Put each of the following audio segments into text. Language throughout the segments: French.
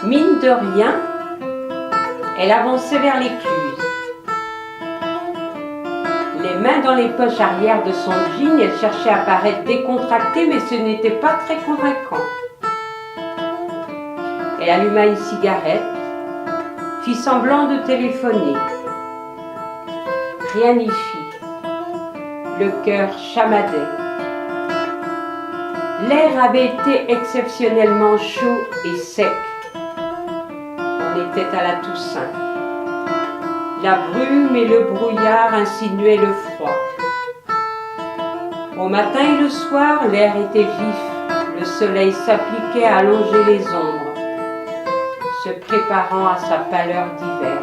Mine de rien, elle avançait vers l'écluse. Les mains dans les poches arrière de son jean, elle cherchait à paraître décontractée, mais ce n'était pas très convaincant. Elle alluma une cigarette, fit semblant de téléphoner. Rien n'y fit. Le cœur chamadait. L'air avait été exceptionnellement chaud et sec. On était à la Toussaint. La brume et le brouillard insinuaient le froid. Au matin et le soir, l'air était vif. Le soleil s'appliquait à allonger les ombres, se préparant à sa pâleur d'hiver.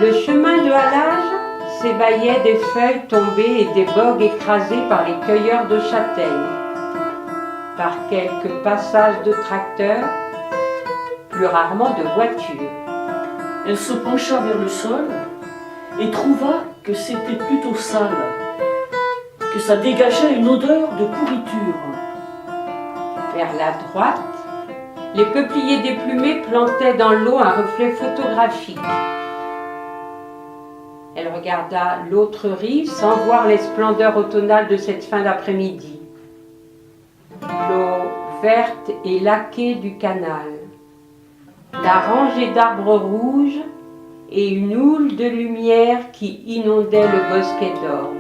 Le chemin de halage s'éveillait des feuilles tombées et des bogues écrasés par les cueilleurs de châtaignes, par quelques passages de tracteurs, plus rarement de voitures. Elle se pencha vers le sol et trouva que c'était plutôt sale, que ça dégageait une odeur de pourriture. Vers la droite, les peupliers déplumés plantaient dans l'eau un reflet photographique. Elle regarda l'autre rive sans voir les splendeurs automnales de cette fin d'après-midi. L'eau verte et laquée du canal, la rangée d'arbres rouges et une houle de lumière qui inondait le bosquet d'ormes.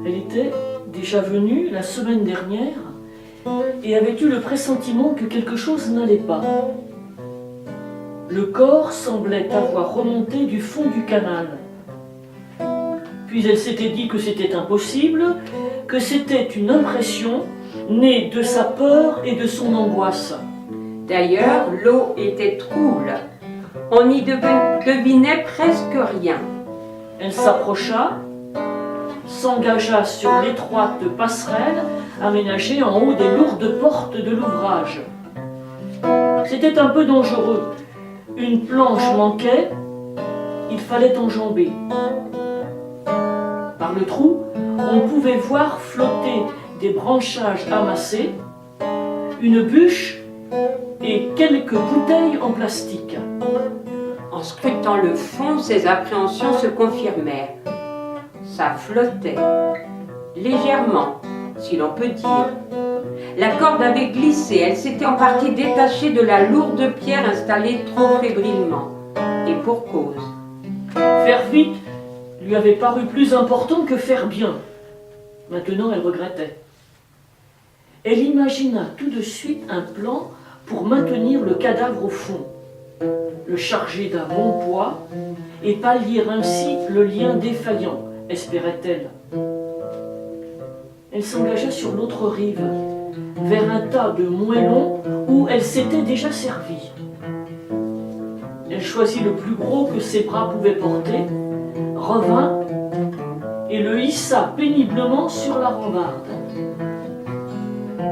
Elle était déjà venue la semaine dernière et avait eu le pressentiment que quelque chose n'allait pas. Le corps semblait avoir remonté du fond du canal. Puis elle s'était dit que c'était impossible, que c'était une impression née de sa peur et de son angoisse. D'ailleurs, l'eau était trouble. On n'y devinait presque rien. Elle s'approcha, s'engagea sur l'étroite passerelle aménagée en haut des lourdes portes de l'ouvrage. C'était un peu dangereux. Une planche manquait, il fallait enjamber. Par le trou, on pouvait voir flotter des branchages amassés, une bûche et quelques bouteilles en plastique. En scrutant le fond, ses appréhensions se confirmèrent. Ça flottait, légèrement, si l'on peut dire. La corde avait glissé, elle s'était en partie détachée de la lourde pierre installée trop fébrilement. Et pour cause. Faire vite lui avait paru plus important que faire bien. Maintenant, elle regrettait. Elle imagina tout de suite un plan pour maintenir le cadavre au fond, le charger d'un bon poids et pallier ainsi le lien défaillant, espérait-elle. Elle s'engagea sur l'autre rive, vers un tas de moellons où elle s'était déjà servie. Elle choisit le plus gros que ses bras pouvaient porter, revint et le hissa péniblement sur la rambarde.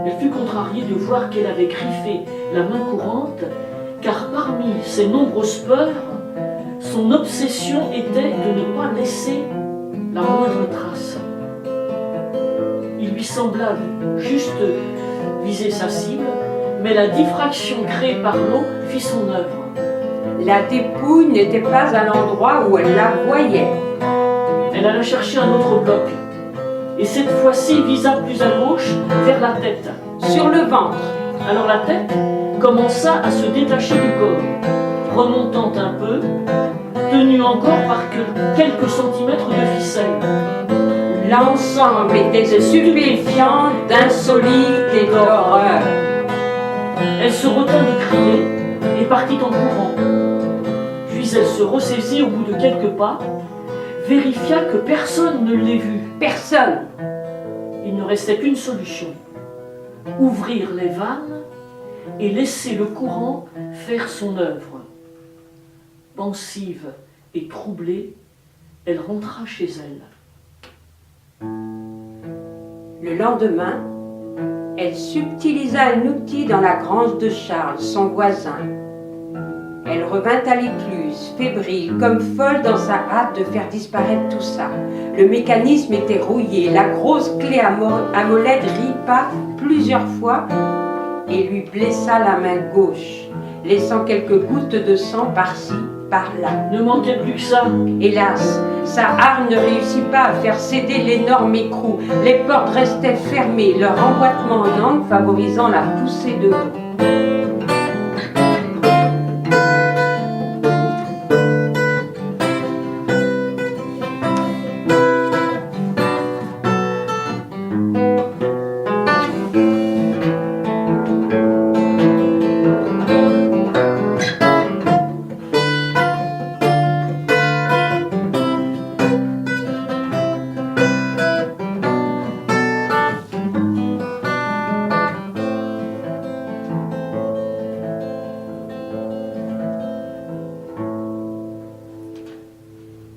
Elle fut contrariée de voir qu'elle avait griffé la main courante, car parmi ses nombreuses peurs, son obsession était de ne pas laisser la moindre trace. Il lui sembla juste viser sa cible, mais la diffraction créée par l'eau fit son œuvre. La dépouille n'était pas à l'endroit où elle la voyait. Elle alla chercher un autre bloc, et cette fois-ci visa plus à gauche, vers la tête. Sur le ventre. Alors la tête commença à se détacher du corps, remontant un peu, tenue encore par quelques centimètres de ficelle. L'ensemble était stupéfiant d'insolite et d'horreur. Elle se retint de crier et partit en courant. Puis elle se ressaisit au bout de quelques pas, vérifia que personne ne l'ait vue. Personne. Il ne restait qu'une solution. Ouvrir les vannes et laisser le courant faire son œuvre. Pensive et troublée, elle rentra chez elle. Le lendemain, elle subtilisa un outil dans la grange de Charles, son voisin. Elle revint à l'écluse, fébrile, comme folle dans sa hâte de faire disparaître tout ça. Le mécanisme était rouillé, la grosse clé à molette ripa plusieurs fois et lui blessa la main gauche, laissant quelques gouttes de sang par-ci, par-là. Ne manquait plus que ça. Hélas, sa hargne ne réussit pas à faire céder l'énorme écrou. Les portes restaient fermées, leur emboîtement en angle favorisant la poussée de l'eau.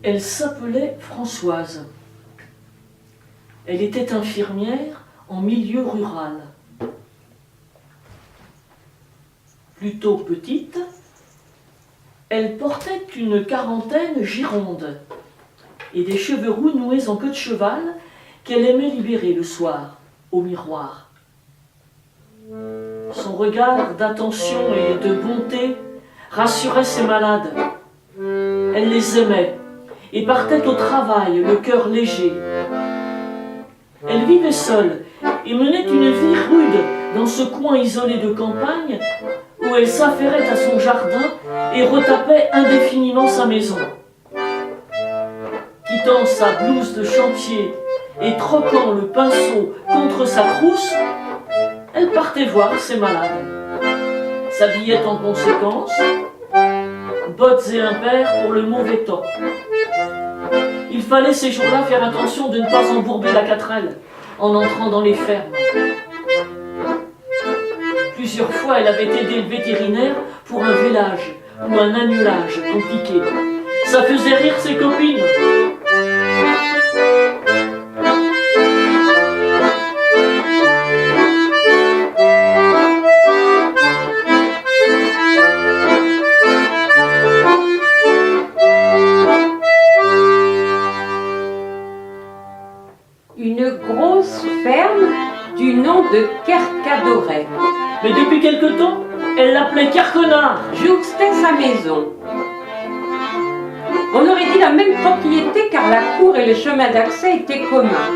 Elle s'appelait Françoise. Elle était infirmière en milieu rural. Plutôt petite, elle portait une quarantaine gironde et des cheveux roux noués en queue de cheval qu'elle aimait libérer le soir au miroir. Son regard d'attention et de bonté rassurait ses malades. Elle les aimait et partait au travail, le cœur léger. Elle vivait seule et menait une vie rude dans ce coin isolé de campagne où elle s'affairait à son jardin et retapait indéfiniment sa maison. Quittant sa blouse de chantier et troquant le pinceau contre sa trousse, elle partait voir ses malades. S'habillait en conséquence, bottes et impairs pour le mauvais temps. Il fallait ces jours-là faire attention de ne pas embourber la quatrelle en entrant dans les fermes. Plusieurs fois, elle avait aidé le vétérinaire pour un vélage ou un annulage compliqué. Ça faisait rire ses copines. Une grosse ferme du nom de Kercadoret. Mais depuis quelque temps, elle l'appelait Carconnard. Jouxtait sa maison. On aurait dit la même propriété car la cour et le chemin d'accès étaient communs.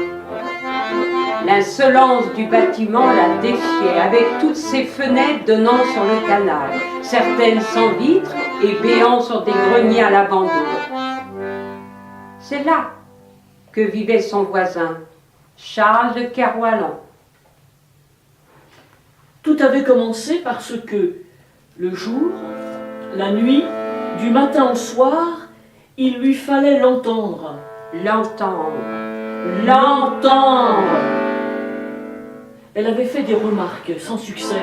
L'insolence du bâtiment la défiait avec toutes ses fenêtres donnant sur le canal, certaines sans vitres et béant sur des greniers à l'abandon. C'est là que vivait son voisin, Charles de Kerroualan. Tout avait commencé parce que, le jour, la nuit, du matin au soir, il lui fallait l'entendre. L'entendre. L'entendre. Elle avait fait des remarques sans succès,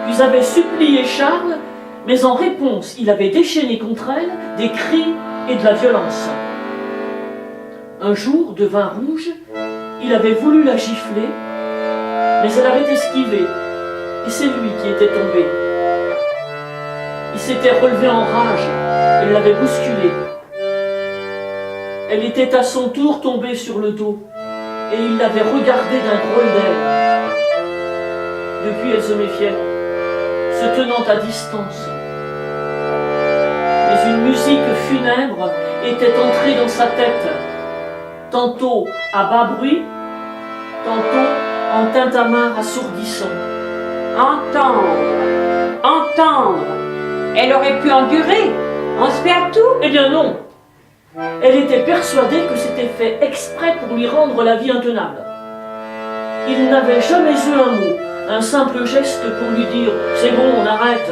puis avait supplié Charles, mais en réponse, il avait déchaîné contre elle des cris et de la violence. Un jour, de vin rouge, il avait voulu la gifler, mais elle avait esquivé, et c'est lui qui était tombé. Il s'était relevé en rage, elle l'avait bousculé. Elle était à son tour tombée sur le dos, et il l'avait regardée d'un drôle d'air. Depuis, elle se méfiait, se tenant à distance. Mais une musique funèbre était entrée dans sa tête, tantôt à bas bruit, tantôt en tintamarre assourdissant. Entendre. Entendre. Elle aurait pu endurer. On se fait à tout. Eh bien non. Elle était persuadée que c'était fait exprès pour lui rendre la vie intenable. Il n'avait jamais eu un mot, un simple geste pour lui dire « C'est bon, on arrête ».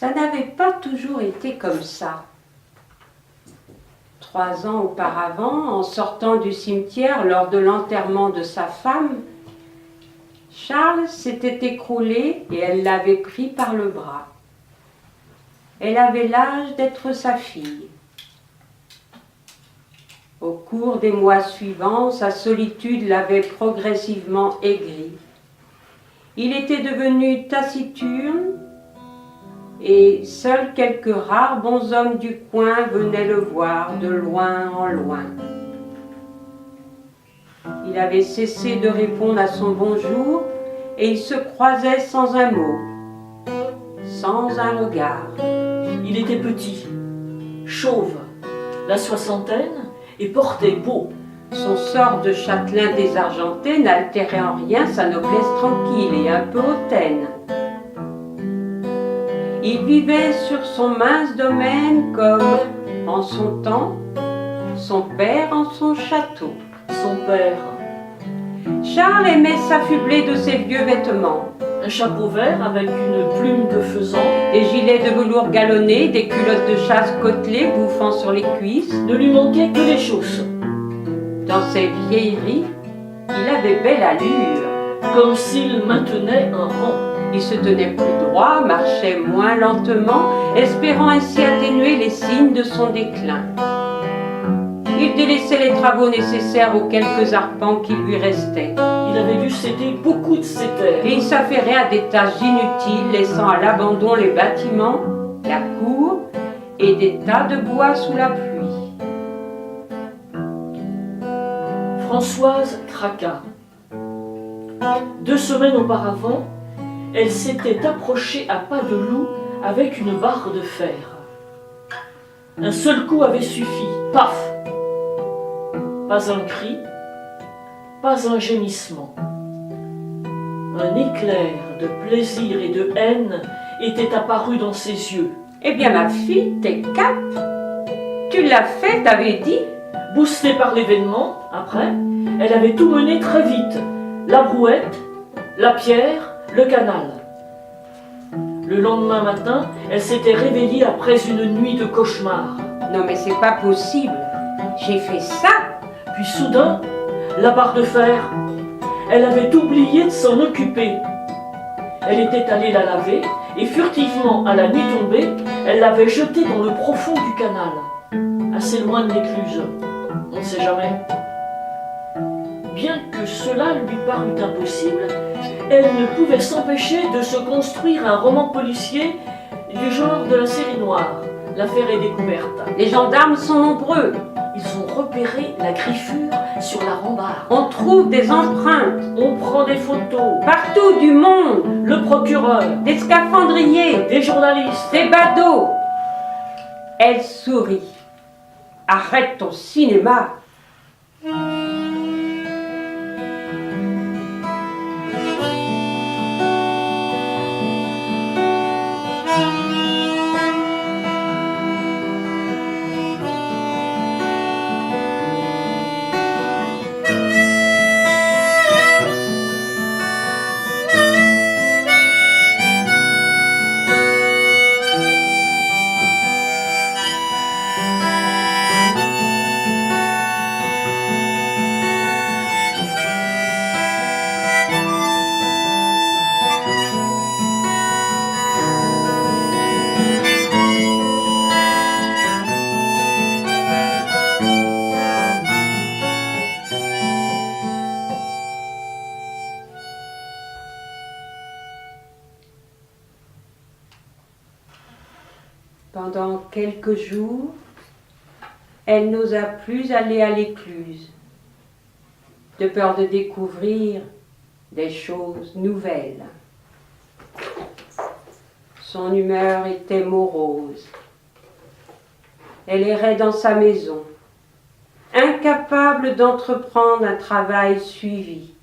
Ça n'avait pas toujours été comme ça. 3 ans auparavant, en sortant du cimetière lors de l'enterrement de sa femme, Charles s'était écroulé et elle l'avait pris par le bras. Elle avait l'âge d'être sa fille. Au cours des mois suivants, sa solitude l'avait progressivement aigri. Il était devenu taciturne et seuls quelques rares bons hommes du coin venaient le voir de loin en loin. Il avait cessé de répondre à son bonjour et ils se croisaient sans un mot, sans un regard. Il était petit, chauve, la soixantaine, et portait beau. Son sort de châtelain désargenté n'altérait en rien sa noblesse tranquille et un peu hautaine. Il vivait sur son mince domaine comme, en son temps, son père en son château. Son père, Charles aimait s'affubler de ses vieux vêtements. un chapeau vert avec une plume de faisan, Des gilets de velours galonnés, des culottes de chasse côtelées bouffant sur les cuisses. ne lui manquait que les chausses, Dans ses vieilleries, il avait belle allure. comme s'il maintenait un rang. Il se tenait plus droit, marchait moins lentement, espérant ainsi atténuer les signes de son déclin. Il délaissait les travaux nécessaires aux quelques arpents qui lui restaient. Il avait dû céder beaucoup de ses terres. Et il s'affairait à des tâches inutiles, laissant à l'abandon les bâtiments, la cour et des tas de bois sous la pluie. Françoise craqua. 2 semaines auparavant, elle s'était approchée à pas de loup avec une barre de fer. Un seul coup avait suffi. Paf! Pas un cri, pas un gémissement. Un éclair de plaisir et de haine était apparu dans ses yeux. Eh bien ma fille, t'es cap. Tu l'as fait, t'avais dit. Boostée par l'événement, après, elle avait tout mené très vite. La brouette, la pierre, le canal. Le lendemain matin, elle s'était réveillée après une nuit de cauchemar. Non mais c'est pas possible. J'ai fait ça. Puis soudain, la barre de fer, elle avait oublié de s'en occuper. Elle était allée la laver et furtivement, à la nuit tombée, elle l'avait jetée dans le profond du canal, assez loin de l'écluse. On ne sait jamais. Bien que cela lui parût impossible, elle ne pouvait s'empêcher de se construire un roman policier du genre de la série noire. L'affaire est découverte. Les gendarmes sont nombreux. Ils ont repéré la griffure sur la rambarde. On trouve des empreintes. On prend des photos. Partout du monde. Le procureur, Des scaphandriers. des journalistes. Des badauds. Elle sourit. Arrête ton cinéma. Pendant quelques jours, elle n'osa plus aller à l'écluse, de peur de découvrir des choses nouvelles. Son humeur était morose. Elle errait dans sa maison, incapable d'entreprendre un travail suivi.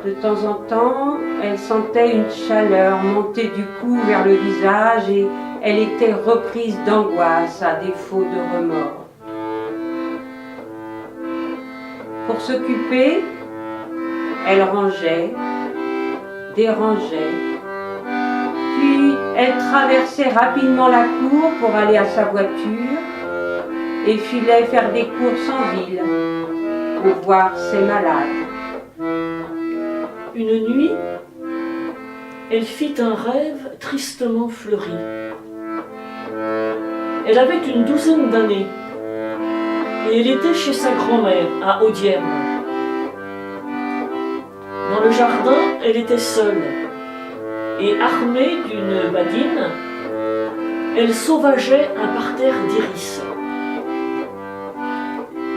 De temps en temps, elle sentait une chaleur monter du cou vers le visage et elle était reprise d'angoisse à défaut de remords. Pour s'occuper, elle rangeait, dérangeait, Puis elle traversait rapidement la cour pour aller à sa voiture et filait faire des courses en ville pour voir ses malades. Une nuit, elle fit un rêve tristement fleuri. Elle avait une 12aine d'années et elle était chez sa grand-mère à Audierne. Dans le jardin, elle était seule et armée d'une badine, elle sauvageait un parterre d'iris.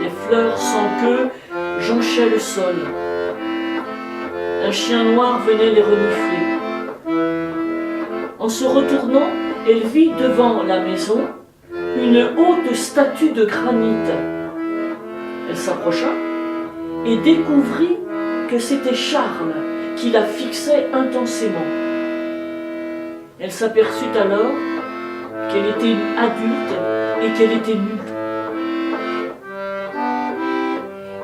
Les fleurs sans queue jonchaient le sol. Un chien noir venait les renifler. En se retournant, elle vit devant la maison une haute statue de granit. Elle s'approcha et découvrit que c'était Charles qui la fixait intensément. Elle s'aperçut alors qu'elle était adulte et qu'elle était nue.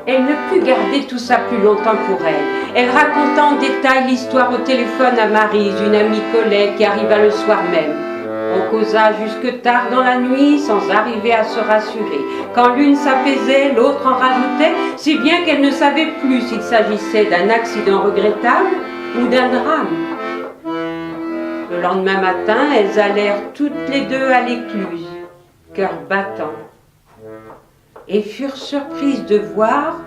Elle ne put garder tout ça plus longtemps pour elle. Elle raconta en détail l'histoire au téléphone à Maryse, une amie collègue qui arriva le soir même. On causa jusque tard dans la nuit sans arriver à se rassurer. Quand l'une s'apaisait, l'autre en rajoutait, si bien qu'elle ne savait plus s'il s'agissait d'un accident regrettable ou d'un drame. Le lendemain matin, elles allèrent toutes les deux à l'écluse, cœur battant, et furent surprises de voir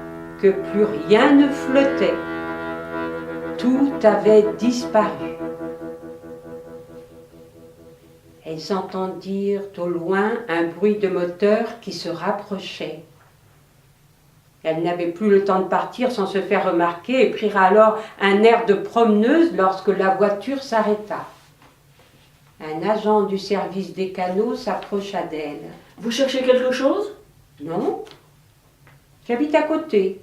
que plus rien ne flottait. Tout avait disparu. Elles entendirent au loin un bruit de moteur qui se rapprochait. Elles n'avaient plus le temps de partir sans se faire remarquer et prirent alors un air de promeneuse lorsque la voiture s'arrêta. Un agent du service des canaux s'approcha d'elle. « Vous cherchez quelque chose ?»« Non, j'habite à côté.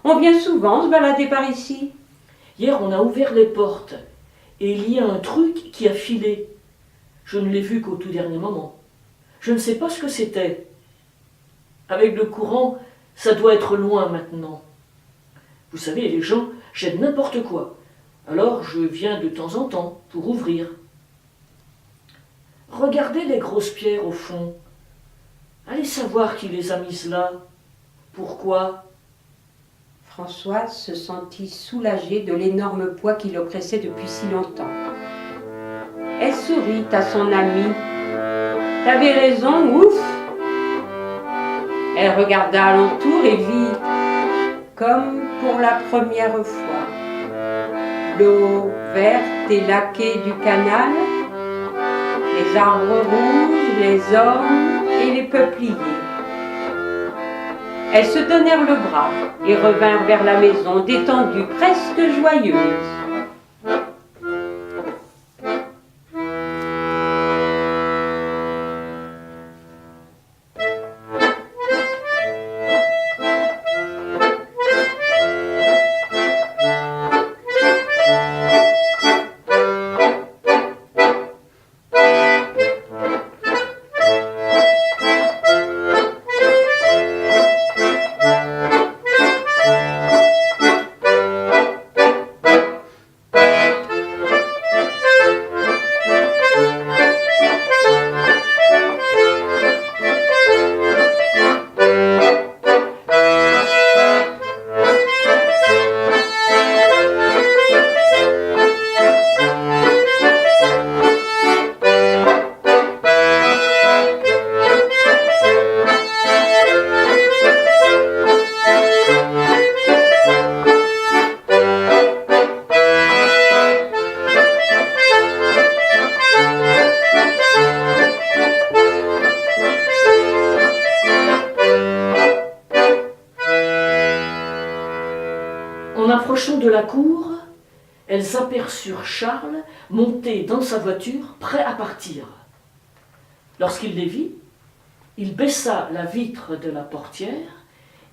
On vient souvent se balader par ici. » Hier, on a ouvert les portes et il y a un truc qui a filé. Je ne l'ai vu qu'au tout dernier moment. Je ne sais pas ce que c'était. Avec le courant, ça doit être loin maintenant. Vous savez, les gens jettent n'importe quoi. Alors je viens de temps en temps pour ouvrir. Regardez les grosses pierres au fond. Allez savoir qui les a mises là. Pourquoi ? Françoise se sentit soulagée de l'énorme poids qui l'oppressait depuis si longtemps. Elle sourit à son amie. « T'avais raison, ouf !» Elle regarda alentour et vit, comme pour la première fois, l'eau verte et laquée du canal, les arbres rouges, les ormes et les peupliers. Elles se donnèrent le bras et revinrent vers la maison, détendues, presque joyeuses. En approchant de la cour, elles aperçurent Charles monté dans sa voiture, prêt à partir. Lorsqu'il les vit, il baissa la vitre de la portière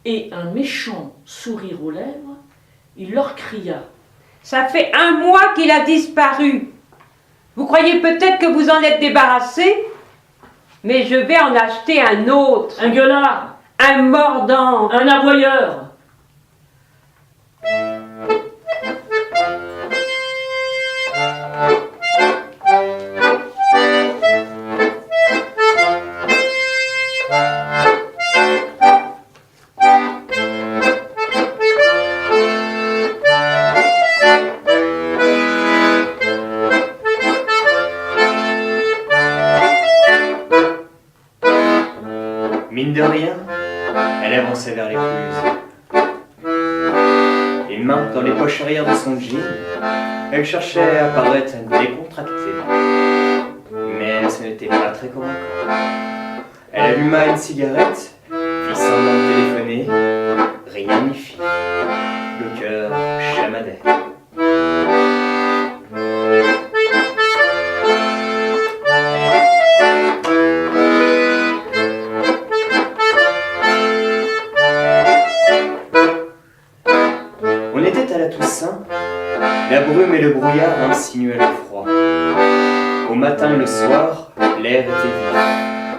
et, un méchant sourire aux lèvres, il leur cria : « Ça fait 1 mois qu'il a disparu. Vous croyez peut-être que vous en êtes débarrassé, mais je vais en acheter un autre. Un gueulard, un mordant, un aboyeur. » vers l'écluse. Les mains dans les poches arrière de son jean, elle cherchait à paraître décontractée. Mais ce n'était pas très convaincant. Elle alluma une cigarette, fit semblant de téléphoner, rien n'y fit. Le cœur chamadait. On était à la Toussaint, la brume et le brouillard insinuaient le froid. Au matin et le soir, l'air était vif.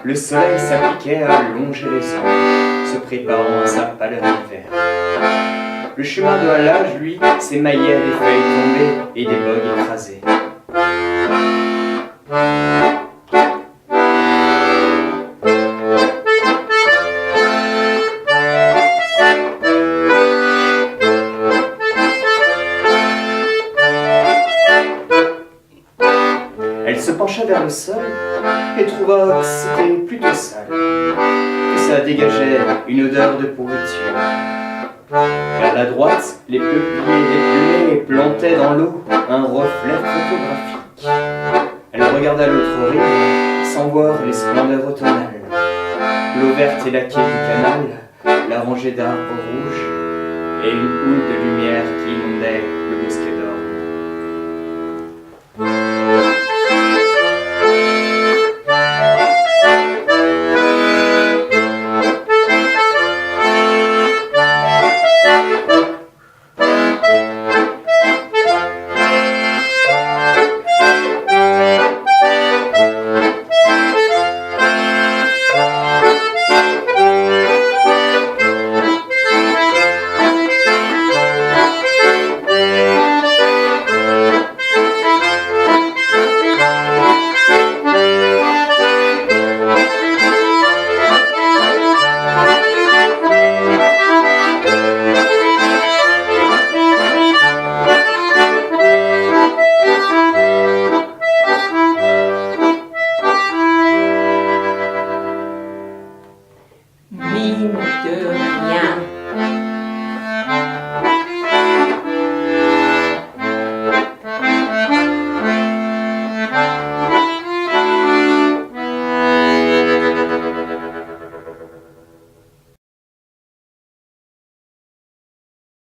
Le soleil s'appliquait à longer les angles, se préparant à sa pâleur d'hiver. Le chemin de halage, lui, s'émaillait à des feuilles tombées et des bogues écrasés. Elle se pencha vers le sol et trouva que c'était plutôt sale, que ça dégageait une odeur de pourriture. Vers la droite, les peupliers déplumés plantaient dans l'eau un reflet photographique. Elle regarda l'autre rive sans voir les splendeurs automnales. L'eau verte et laquée du canal, la rangée d'arbres rouges et une houle de lumière qui inondait le bosquet d'or.